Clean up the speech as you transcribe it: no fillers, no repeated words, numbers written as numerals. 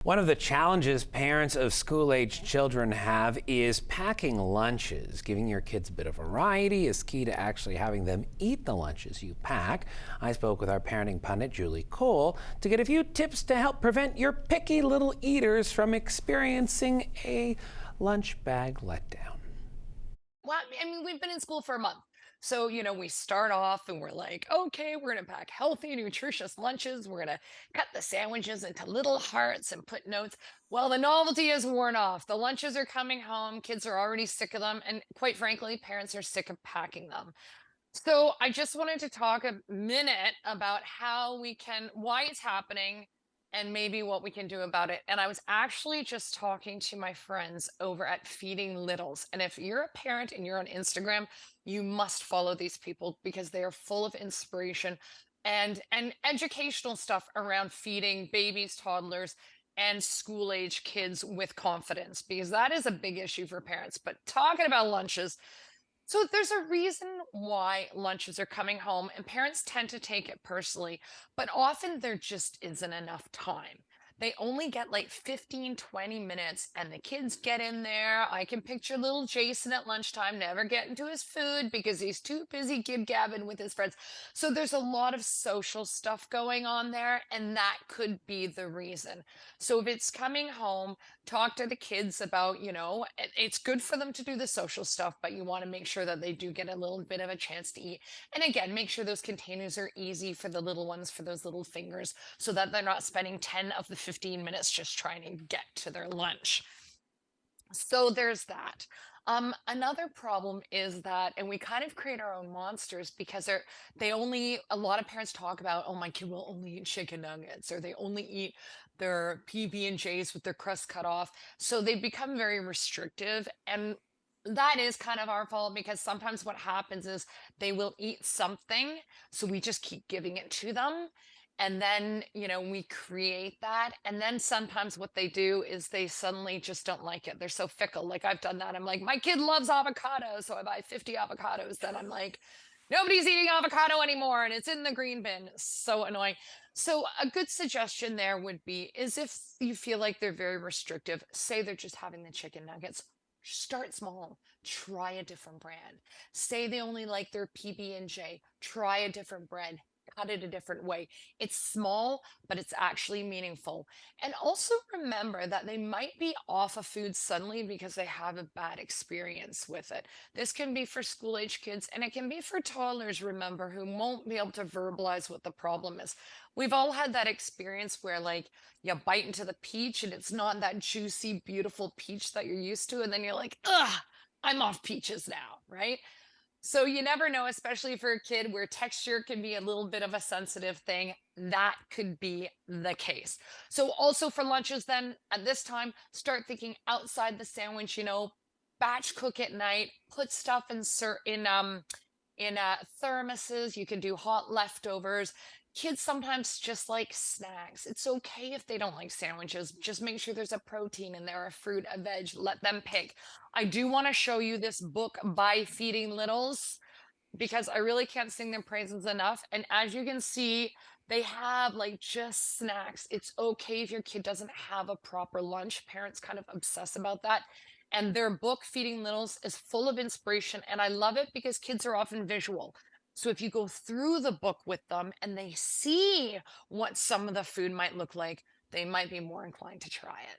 One of the challenges parents of school-age children have is packing lunches. Giving your kids a bit of variety is key to actually having them eat the lunches you pack. I spoke with our parenting pundit, Julie Cole, to get a few tips to help prevent your picky little eaters from experiencing a lunch bag letdown. Well, I mean, we've been in school for a month. So, we start off and we're like, okay, we're going to pack healthy, nutritious lunches. We're going to cut the sandwiches into little hearts and put notes. Well, the novelty is worn off. The lunches are coming home. Kids are already sick of them. And quite frankly, parents are sick of packing them. So, I just wanted to talk a minute about why it's happening, and maybe what we can do about it. And I was actually just talking to my friends over at Feeding Littles. And if you're a parent and you're on Instagram, you must follow these people because they are full of inspiration and educational stuff around feeding babies, toddlers, and school age kids with confidence, because that is a big issue for parents. But talking about lunches, so there's a reason why lunches are coming home, and parents tend to take it personally, but often there just isn't enough time. They only get like 15, 20 minutes, and the kids get in there. I can picture little Jason at lunchtime never getting to his food because he's too busy gib-gabbing with his friends. So there's a lot of social stuff going on there, and that could be the reason. So if it's coming home, talk to the kids about, it's good for them to do the social stuff, but you want to make sure that they do get a little bit of a chance to eat. And again, make sure those containers are easy for the little ones, for those little fingers, so that they're not spending 10 of the 15 minutes just trying to get to their lunch. So there's that. Another problem is that, and we kind of create our own monsters because a lot of parents talk about, oh, my kid will only eat chicken nuggets, or they only eat their PB&Js with their crust cut off. So they become very restrictive. And that is kind of our fault, because sometimes what happens is they will eat something. So we just keep giving it to them. And then, we create that. And then sometimes what they do is they suddenly just don't like it. They're so fickle. Like, I've done that. I'm like, my kid loves avocado. So I buy 50 avocados. Then I'm like, nobody's eating avocado anymore, and it's in the green bin. So annoying. So a good suggestion there would be is, if you feel like they're very restrictive, say they're just having the chicken nuggets, start small. Try a different brand. Say they only like their PB&J, try a different bread. Cut it a different way. It's small, but it's actually meaningful. And also remember that they might be off of food suddenly because they have a bad experience with it. This can be for school age kids, and it can be for toddlers, remember, who won't be able to verbalize what the problem is. We've all had that experience where, like, you bite into the peach and it's not that juicy, beautiful peach that you're used to. And then you're like, ugh, I'm off peaches now, right? So you never know, especially for a kid where texture can be a little bit of a sensitive thing. That could be the case. So also for lunches, then at this time, start thinking outside the sandwich. Batch cook at night. Put stuff in thermoses. You can do hot leftovers. Kids sometimes just like snacks. It's okay if they don't like sandwiches. Just make sure there's a protein in there, a fruit, a veg. Let them pick. I do want to show you this book by Feeding Littles, because I really can't sing their praises enough. And as you can see, they have like just snacks. It's okay if your kid doesn't have a proper lunch. Parents kind of obsess about that. And their book, Feeding Littles, is full of inspiration. And I love it because kids are often visual. So if you go through the book with them and they see what some of the food might look like, they might be more inclined to try it.